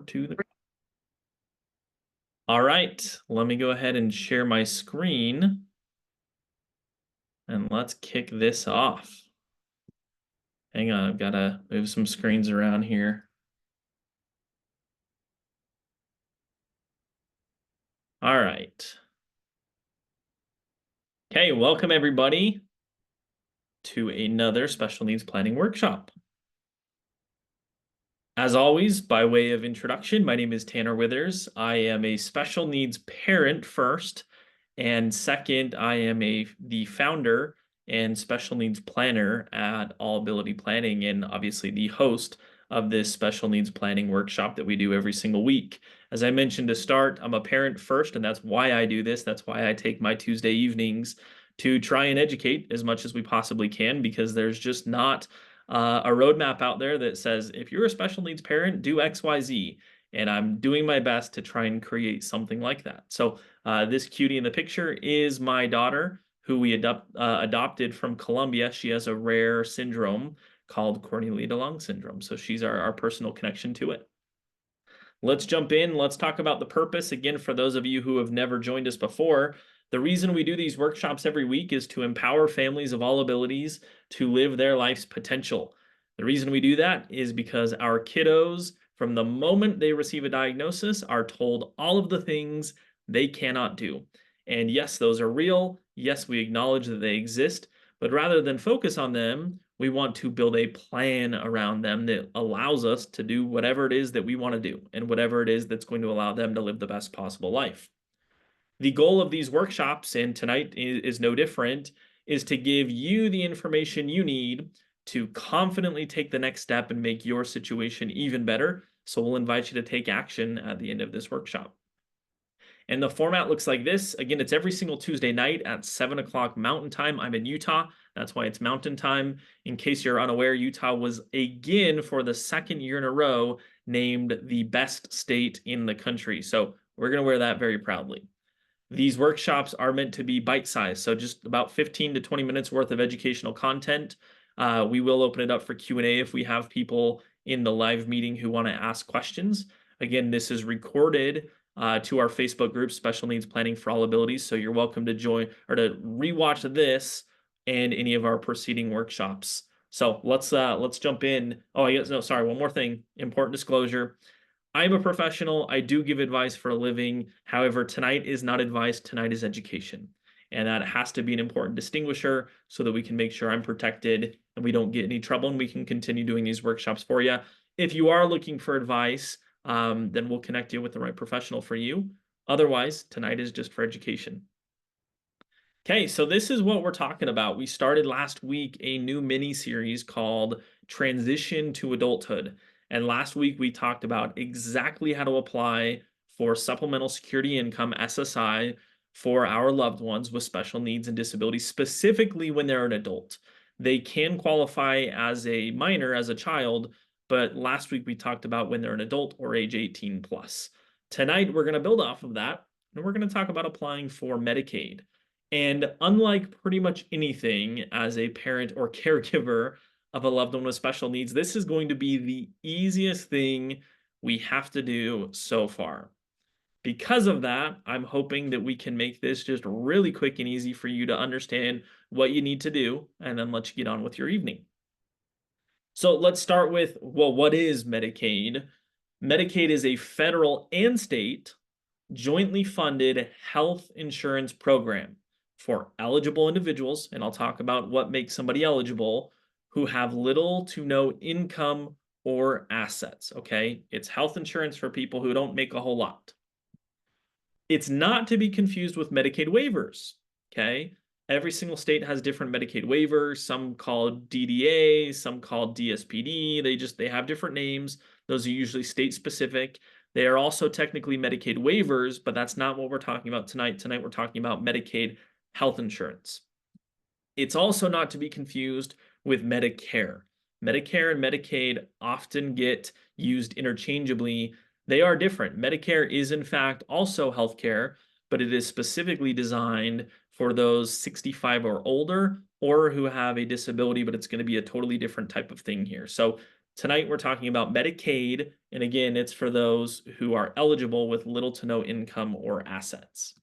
4, 2, 3. All right, let me go ahead and share my screen and let's kick this off. Hang on, I've got to move some screens around here. All right. Okay, welcome everybody to another special needs planning workshop. As always, by way of introduction, my name is Tanner Withers. I am a special needs parent first, and second, I am the founder and special needs planner at All Ability Planning, and obviously the host of this special needs planning workshop that we do every single week. As I mentioned to start, I'm a parent first, and that's why I do this. That's why I take my Tuesday evenings to try and educate as much as we possibly can, because there's just not a roadmap out there that says, if you're a special needs parent, do X, Y, Z. And I'm doing my best to try and create something like that. So this cutie in the picture is my daughter, who we adopted from Colombia. She has a rare syndrome called Cornelia de Lange syndrome. So she's our personal connection to it. Let's jump in. Let's talk about the purpose. Again, for those of you who have never joined us before, the reason we do these workshops every week is to empower families of all abilities to live their life's potential. The reason we do that is because our kiddos, from the moment they receive a diagnosis, are told all of the things they cannot do. And yes, those are real. Yes, we acknowledge that they exist, but rather than focus on them, we want to build a plan around them that allows us to do whatever it is that we want to do and whatever it is that's going to allow them to live the best possible life. The goal of these workshops, and tonight is no different, is to give you the information you need to confidently take the next step and make your situation even better. So we'll invite you to take action at the end of this workshop. And the format looks like this. Again, it's every single Tuesday night at 7 o'clock Mountain Time. I'm in Utah. That's why it's Mountain Time. In case you're unaware, Utah was, again, for the second year in a row, named the best state in the country. So we're going to wear that very proudly. These workshops are meant to be bite-sized, so just about 15 to 20 minutes worth of educational content. We will open it up for Q&A if we have people in the live meeting who want to ask questions. Again, this is recorded to our Facebook group, Special Needs Planning for All Abilities, so you're welcome to join or to rewatch this and any of our preceding workshops. So let's jump in. Oh, I guess, no, sorry, one more thing. Important disclosure. I'm a professional. I do give advice for a living. However, tonight is not advice. Tonight is education. And that has to be an important distinguisher so that we can make sure I'm protected and we don't get any trouble and we can continue doing these workshops for you. If you are looking for advice, then we'll connect you with the right professional for you. Otherwise, tonight is just for education. Okay, so this is what we're talking about. We started last week a new mini-series called Transition to Adulthood. And last week we talked about exactly how to apply for Supplemental Security Income, SSI, for our loved ones with special needs and disabilities, specifically when they're an adult. They can qualify as a minor, as a child, but last week we talked about when they're an adult or age 18 plus. Tonight we're going to build off of that, and we're going to talk about applying for Medicaid. And unlike pretty much anything as a parent or caregiver of a loved one with special needs, this is going to be the easiest thing we have to do so far. Because of that, I'm hoping that we can make this just really quick and easy for you to understand what you need to do and then let you get on with your evening. So let's start with, well, what is Medicaid? Medicaid is a federal and state jointly funded health insurance program for eligible individuals, and I'll talk about what makes somebody eligible, who have little to no income or assets, okay? It's health insurance for people who don't make a whole lot. It's not to be confused with Medicaid waivers, okay? Every single state has different Medicaid waivers, some called DDA, some called DSPD. They have different names. Those are usually state specific. They are also technically Medicaid waivers, but that's not what we're talking about tonight. Tonight we're talking about Medicaid health insurance. It's also not to be confused with Medicare. Medicare and Medicaid often get used interchangeably. They are different. Medicare is in fact also healthcare, but it is specifically designed for those 65 or older or who have a disability, but it's going to be a totally different type of thing here. So Tonight, we're talking about Medicaid, and again, it's for those who are eligible with little to no income or assets.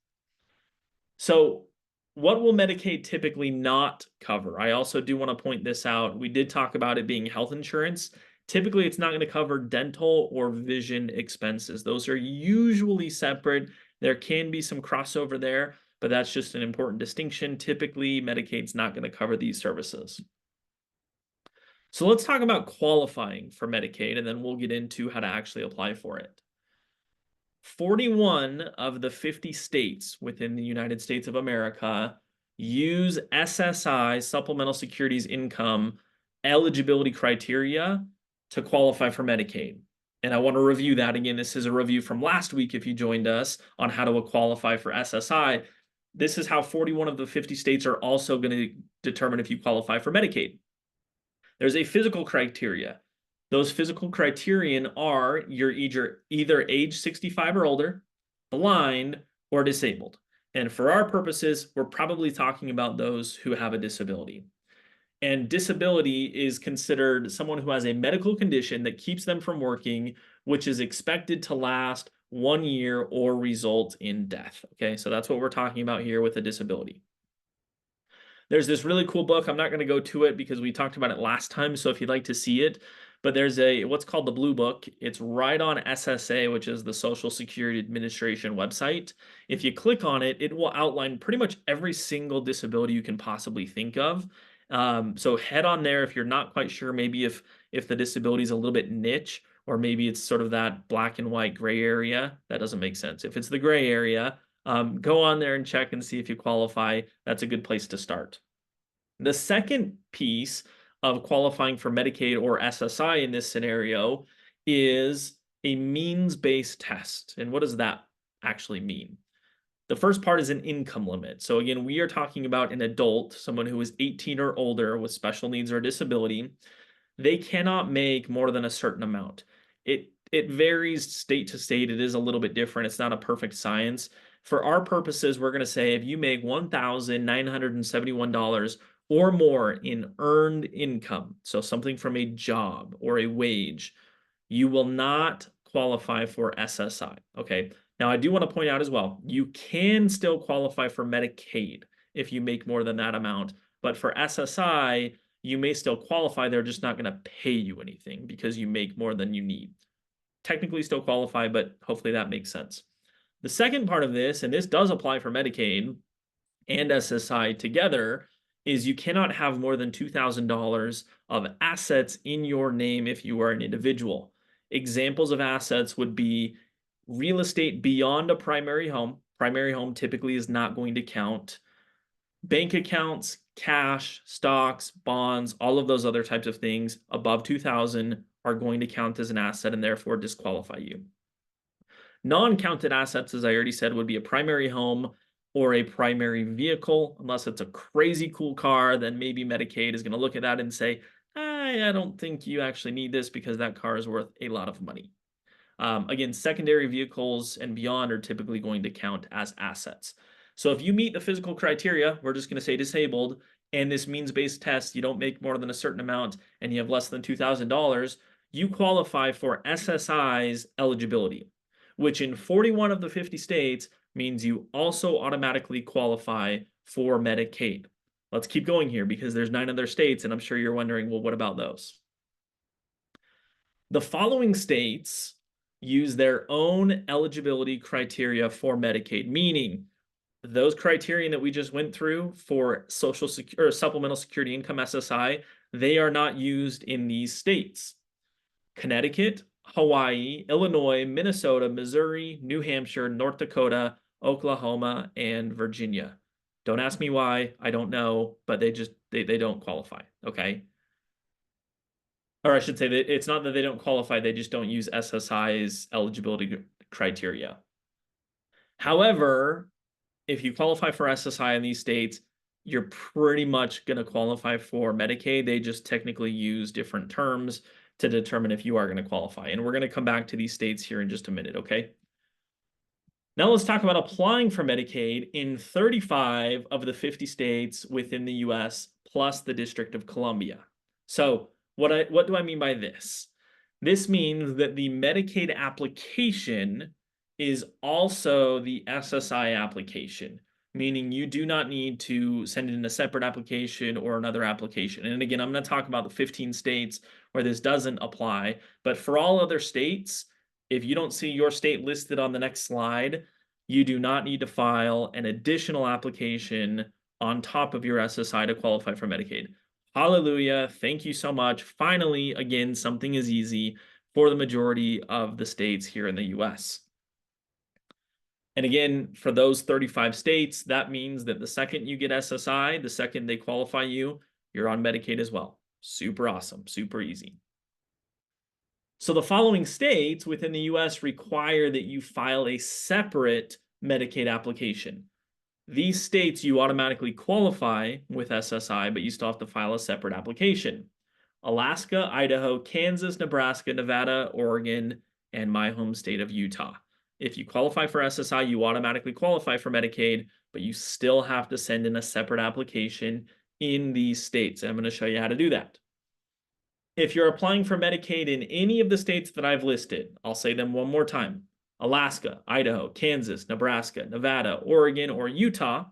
So, what will Medicaid typically not cover? I also do want to point this out. We did talk about it being health insurance. Typically, it's not going to cover dental or vision expenses. Those are usually separate. There can be some crossover there, but that's just an important distinction. Typically, Medicaid's not going to cover these services. So let's talk about qualifying for Medicaid, and then we'll get into how to actually apply for it. 41 of the 50 states within the United States of America use SSI, Supplemental Securities Income, eligibility criteria to qualify for Medicaid. And I want to review that again. This is a review from last week if you joined us on how to qualify for SSI. This is how 41 of the 50 states are also going to determine if you qualify for Medicaid. There's a physical criteria. Those physical criterion are you're either age 65 or older, blind, or disabled. And for our purposes, we're probably talking about those who have a disability. And disability is considered someone who has a medical condition that keeps them from working, which is expected to last 1 year or result in death. Okay, so that's what we're talking about here with a disability. There's this really cool book. I'm not going to go to it because we talked about it last time. So if you'd like to see it, but there's what's called the Blue Book. It's right on SSA, which is the Social Security Administration website. If you click on it, it will outline pretty much every single disability you can possibly think of. So head on there if you're not quite sure, maybe if the disability is a little bit niche, or maybe it's sort of that black and white gray area. That doesn't make sense. If it's the gray area, go on there and check and see if you qualify. That's a good place to start. The second piece of qualifying for Medicaid or SSI in this scenario is a means-based test. And what does that actually mean? The first part is an income limit. So again, we are talking about an adult, someone who is 18 or older with special needs or disability. They cannot make more than a certain amount. It varies state to state. It is a little bit different. It's not a perfect science. For our purposes, we're going to say if you make $1,971 or more in earned income, so something from a job or a wage, you will not qualify for SSI. Okay. Now, I do want to point out as well, you can still qualify for Medicaid if you make more than that amount. But for SSI, you may still qualify. They're just not going to pay you anything because you make more than you need. Technically still qualify, but hopefully that makes sense. The second part of this, and this does apply for Medicaid and SSI together, is you cannot have more than $2,000 of assets in your name if you are an individual. Examples of assets would be real estate beyond a primary home. Primary home typically is not going to count. Bank accounts, cash, stocks, bonds, all of those other types of things above 2,000 are going to count as an asset and therefore disqualify you. Non-counted assets, as I already said, would be a primary home or a primary vehicle. Unless it's a crazy cool car, then maybe Medicaid is going to look at that and say, I don't think you actually need this because that car is worth a lot of money. Again, secondary vehicles and beyond are typically going to count as assets. So if you meet the physical criteria, we're just going to say disabled, and this means-based test, you don't make more than a certain amount and you have less than $2,000, you qualify for SSI's eligibility, which in 41 of the 50 states means you also automatically qualify for Medicaid. Let's keep going here because there's 9 other states, and I'm sure you're wondering, well, what about those? The following states use their own eligibility criteria for Medicaid, meaning those criterion that we just went through for Social Security or Supplemental Security Income SSI, they are not used in these states. Connecticut, Hawaii, Illinois, Minnesota, Missouri, New Hampshire, North Dakota, Oklahoma, and Virginia. Don't ask me why, I don't know, but they don't qualify, okay? Or I should say that it's not that they don't qualify, they just don't use SSI's eligibility criteria. However, if you qualify for SSI in these states, you're pretty much going to qualify for Medicaid. They just technically use different terms to determine if you are going to qualify. And we're going to come back to these states here in just a minute, okay? Now let's talk about applying for Medicaid in 35 of the 50 states within the US, plus the District of Columbia. So What do I mean by this? This means that the Medicaid application is also the SSI application, meaning you do not need to send in a separate application or another application. And again, I'm going to talk about the 15 states where this doesn't apply, but for all other states, if you don't see your state listed on the next slide, you do not need to file an additional application on top of your SSI to qualify for Medicaid. Hallelujah. Thank you so much. Finally, again, something is easy for the majority of the states here in the US. And again, for those 35 states, that means that the second you get SSI, the second they qualify you, you're on Medicaid as well. Super awesome, super easy. So the following states within the US require that you file a separate Medicaid application. These states you automatically qualify with SSI, but you still have to file a separate application. Alaska, Idaho, Kansas, Nebraska, Nevada, Oregon, and my home state of Utah. If you qualify for SSI, you automatically qualify for Medicaid, but you still have to send in a separate application in these states. And I'm going to show you how to do that. If you're applying for Medicaid in any of the states that I've listed, I'll say them one more time: Alaska, Idaho, Kansas, Nebraska, Nevada, Oregon, or Utah,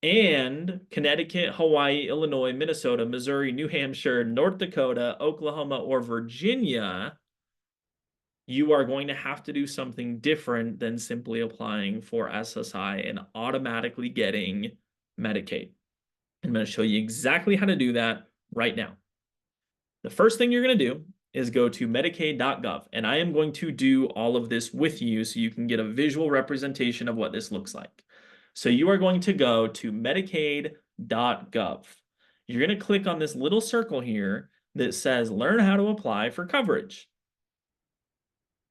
and Connecticut, Hawaii, Illinois, Minnesota, Missouri, New Hampshire, North Dakota, Oklahoma, or Virginia, you are going to have to do something different than simply applying for SSI and automatically getting Medicaid. I'm going to show you exactly how to do that right now. The first thing you're going to do is go to Medicaid.gov, and I am going to do all of this with you so you can get a visual representation of what this looks like. So you are going to go to Medicaid.gov. You're going to click on this little circle here that says Learn how to apply for coverage.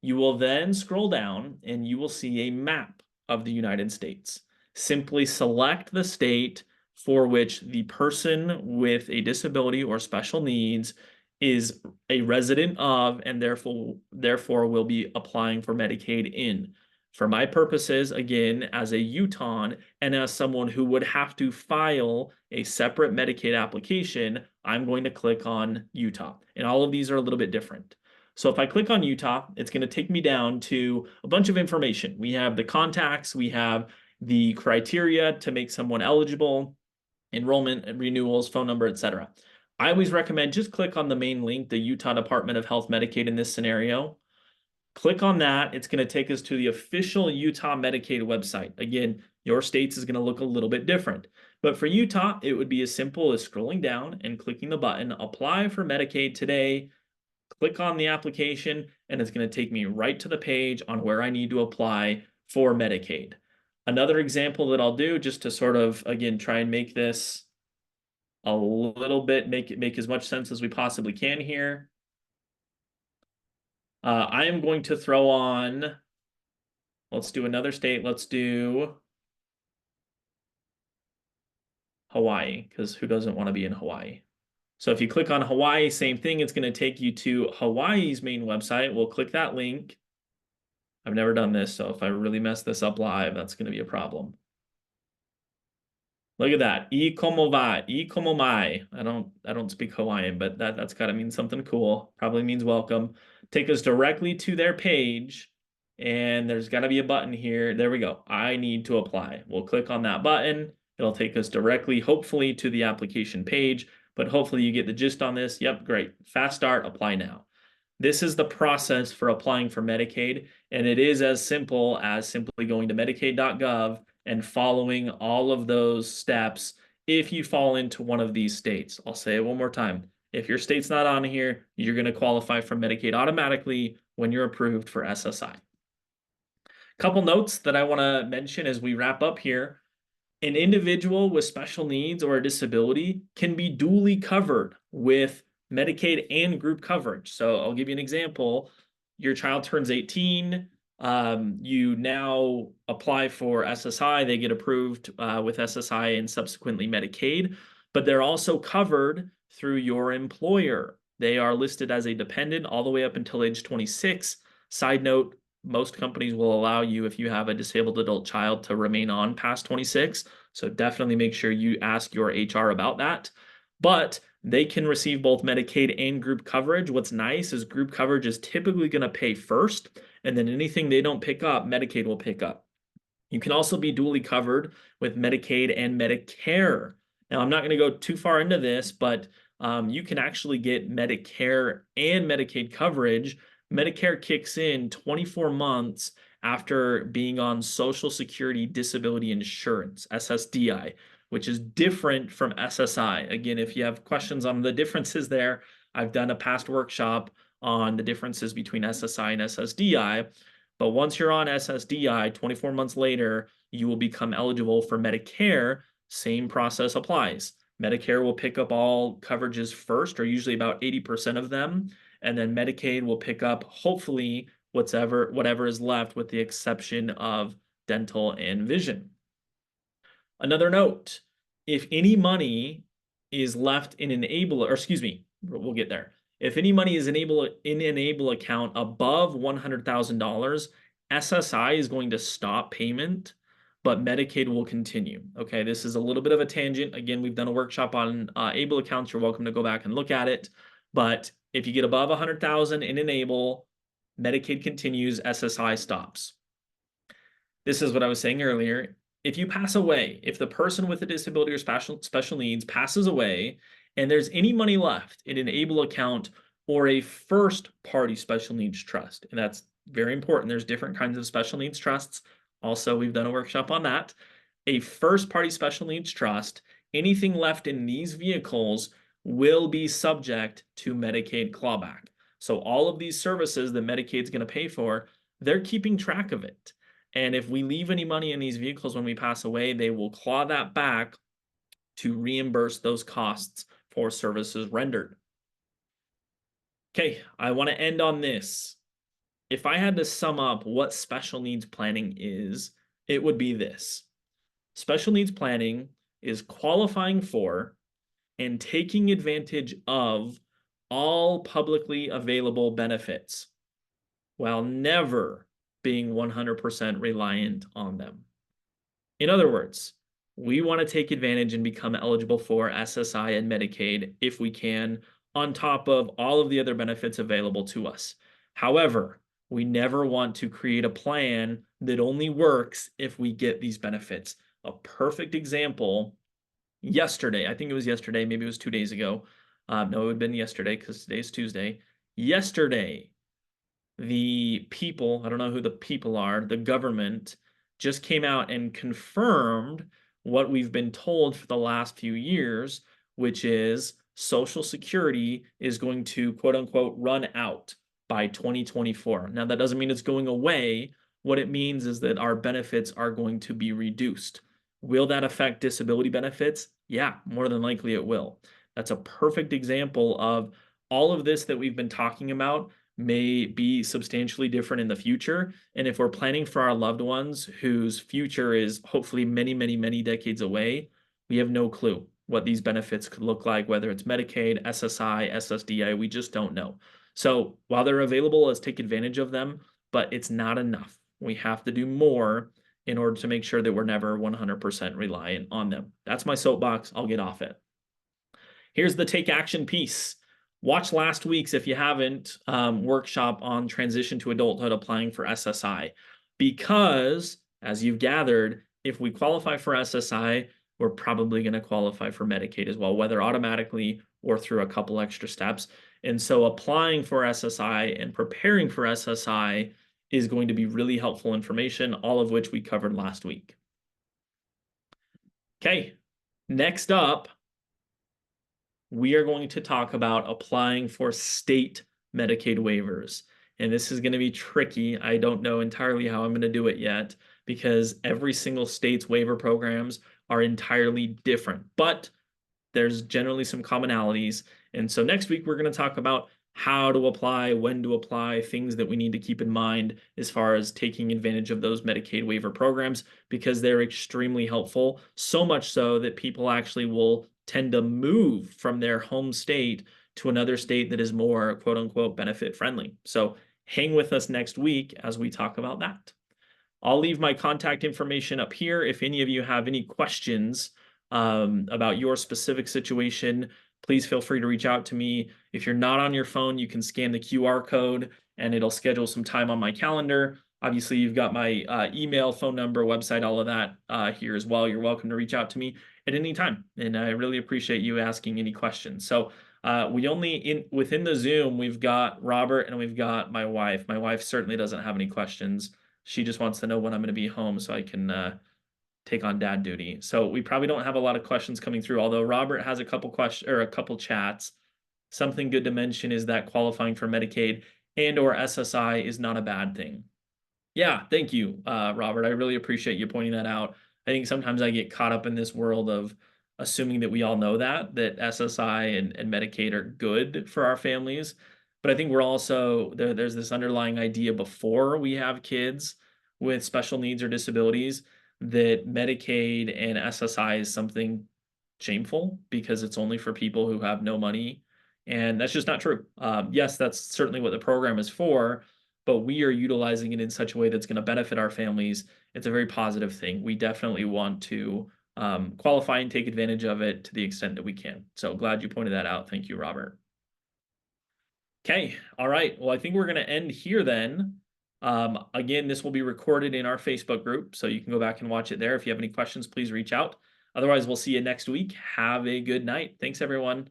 You will then scroll down and you will see a map of the United States. Simply select the state for which the person with a disability or special needs is a resident of and therefore will be applying for Medicaid in. For my purposes, again, as a Utahn and as someone who would have to file a separate Medicaid application, I'm going to click on Utah. And all of these are a little bit different. So if I click on Utah, it's going to take me down to a bunch of information. We have the contacts, we have the criteria to make someone eligible, enrollment and renewals, phone number, etc. I always recommend just click on the main link, the Utah Department of Health Medicaid in this scenario. Click on that. It's going to take us to the official Utah Medicaid website. Again, your state's is going to look a little bit different. But for Utah, it would be as simple as scrolling down and clicking the button, Apply for Medicaid today. Click on the application, and it's going to take me right to the page on where I need to apply for Medicaid. Another example that I'll do, just to sort of, again, try and make this a little bit, make as much sense as we possibly can here. I am going to throw on, let's do another state. Let's do Hawaii, because who doesn't want to be in Hawaii? So if you click on Hawaii, same thing. It's going to take you to Hawaii's main website. We'll click that link. I've never done this, so if I really mess this up live, that's going to be a problem. Look at that. I como va, I como mai. I don't speak Hawaiian, but that's got to mean something cool. Probably means welcome. Take us directly to their page, and there's got to be a button here. There we go. I need to apply. We'll click on that button. It'll take us directly, hopefully, to the application page, but hopefully you get the gist on this. Yep, great. Fast start, apply now. This is the process for applying for Medicaid, and it is as simple as simply going to Medicaid.gov and following all of those steps if you fall into one of these states. I'll say it one more time. If your state's not on here, you're going to qualify for Medicaid automatically when you're approved for SSI. Couple notes that I want to mention as we wrap up here. An individual with special needs or a disability can be duly covered with Medicaid and group coverage. So I'll give you an example. Your child turns 18. You now apply for SSI. They get approved with SSI and subsequently Medicaid, but they're also covered through your employer. They are listed as a dependent all the way up until age 26. Side note, most companies will allow you, if you have a disabled adult child, to remain on past 26. So definitely make sure you ask your HR about that. But They can receive both Medicaid and group coverage. What's nice is group coverage is typically going to pay first, and then anything they don't pick up, Medicaid will pick up. You can also be dually covered with Medicaid and Medicare. Now, I'm not going to go too far into this, but you can actually get Medicare and Medicaid coverage. Medicare kicks in 24 months after being on Social Security Disability Insurance, SSDI, which is different from SSI. Again, if you have questions on the differences there, I've done a past workshop on the differences between SSI and SSDI. But once you're on SSDI, 24 months later, you will become eligible for Medicare. Same process applies. Medicare will pick up all coverages first, or usually about 80% of them, and then Medicaid will pick up, hopefully, whatever is left, with the exception of dental and vision. Another note, if any money is left in Enable, or excuse me, we'll get there. If any money is in Enable account above $100,000, SSI is going to stop payment, but Medicaid will continue. Okay, this is a little bit of a tangent. Again, we've done a workshop on Able accounts. You're welcome to go back and look at it. But if you get above 100,000 in Enable, Medicaid continues, SSI stops. This is what I was saying earlier. If you pass away, if the person with a disability or special needs passes away, and there's any money left in an Able account or a first party special needs trust, and that's very important. There's different kinds of special needs trusts. Also, we've done a workshop on that. A first party special needs trust, anything left in these vehicles will be subject to Medicaid clawback. So all of these services that Medicaid's going to pay for, they're keeping track of it. And if we leave any money in these vehicles when we pass away, they will claw that back to reimburse those costs for services rendered. Okay, I want to end on this. If I had to sum up what special needs planning is, it would be this. Special needs planning is qualifying for and taking advantage of all publicly available benefits while never being 100% reliant on them. In other words, we want to take advantage and become eligible for SSI and Medicaid if we can, on top of all of the other benefits available to us. However, we never want to create a plan that only works if we get these benefits. A perfect example, yesterday, I think it was yesterday, maybe it was 2 days ago. No, it would have been yesterday because today's Tuesday. Yesterday, the people, I don't know who the people are, the government just came out and confirmed what we've been told for the last few years, which is Social Security is going to, quote unquote, run out by 2024. Now, that doesn't mean it's going away. What it means is that our benefits are going to be reduced. Will that affect disability benefits? Yeah, more than likely it will. That's a perfect example of all of this that we've been talking about may be substantially different in the future. And if we're planning for our loved ones whose future is hopefully many, many, many decades away, we have no clue what these benefits could look like, whether it's Medicaid, SSI, SSDI, we just don't know. So while they're available, let's take advantage of them, but it's not enough. We have to do more in order to make sure that we're never 100% reliant on them. That's my soapbox. I'll get off it. Here's the take action piece. Watch last week's, if you haven't, workshop on transition to adulthood applying for SSI. Because, as you've gathered, if we qualify for SSI, we're probably going to qualify for Medicaid as well, whether automatically or through a couple extra steps. And so applying for SSI and preparing for SSI is going to be really helpful information, all of which we covered last week. Okay, next up, we are going to talk about applying for state Medicaid waivers. And this is going to be tricky. I don't know entirely how I'm going to do it yet because every single state's waiver programs are entirely different, but there's generally some commonalities. And so next week, we're going to talk about how to apply, when to apply, things that we need to keep in mind as far as taking advantage of those Medicaid waiver programs, because they're extremely helpful, so much so that people actually will tend to move from their home state to another state that is more, quote unquote, benefit friendly. So hang with us next week as we talk about that. I'll leave my contact information up here. If any of you have any questions about your specific situation, please feel free to reach out to me. If you're not on your phone, you can scan the QR code and it'll schedule some time on my calendar. Obviously, you've got my email, phone number, website, all of that here as well. You're welcome to reach out to me at any time, and I really appreciate you asking any questions. So we only within the Zoom, we've got Robert and we've got my wife. My wife certainly doesn't have any questions. She just wants to know when I'm going to be home so I can take on dad duty. So we probably don't have a lot of questions coming through, although Robert has a couple questions or a couple chats. Something good to mention is that qualifying for Medicaid and or SSI is not a bad thing. Yeah, thank you, Robert. I really appreciate you pointing that out. I think sometimes I get caught up in this world of assuming that we all know that SSI and Medicaid are good for our families. But I think we're also there's this underlying idea before we have kids with special needs or disabilities that Medicaid and SSI is something shameful because it's only for people who have no money. And that's just not true. Yes, that's certainly what the program is for, but we are utilizing it in such a way that's going to benefit our families. It's a very positive thing. We definitely want to qualify and take advantage of it to the extent that we can. So glad you pointed that out. Thank you, Robert. Okay. All right. Well, I think we're going to end here then. Again, this will be recorded in our Facebook group, so you can go back and watch it there. If you have any questions, please reach out. Otherwise, we'll see you next week. Have a good night. Thanks, everyone.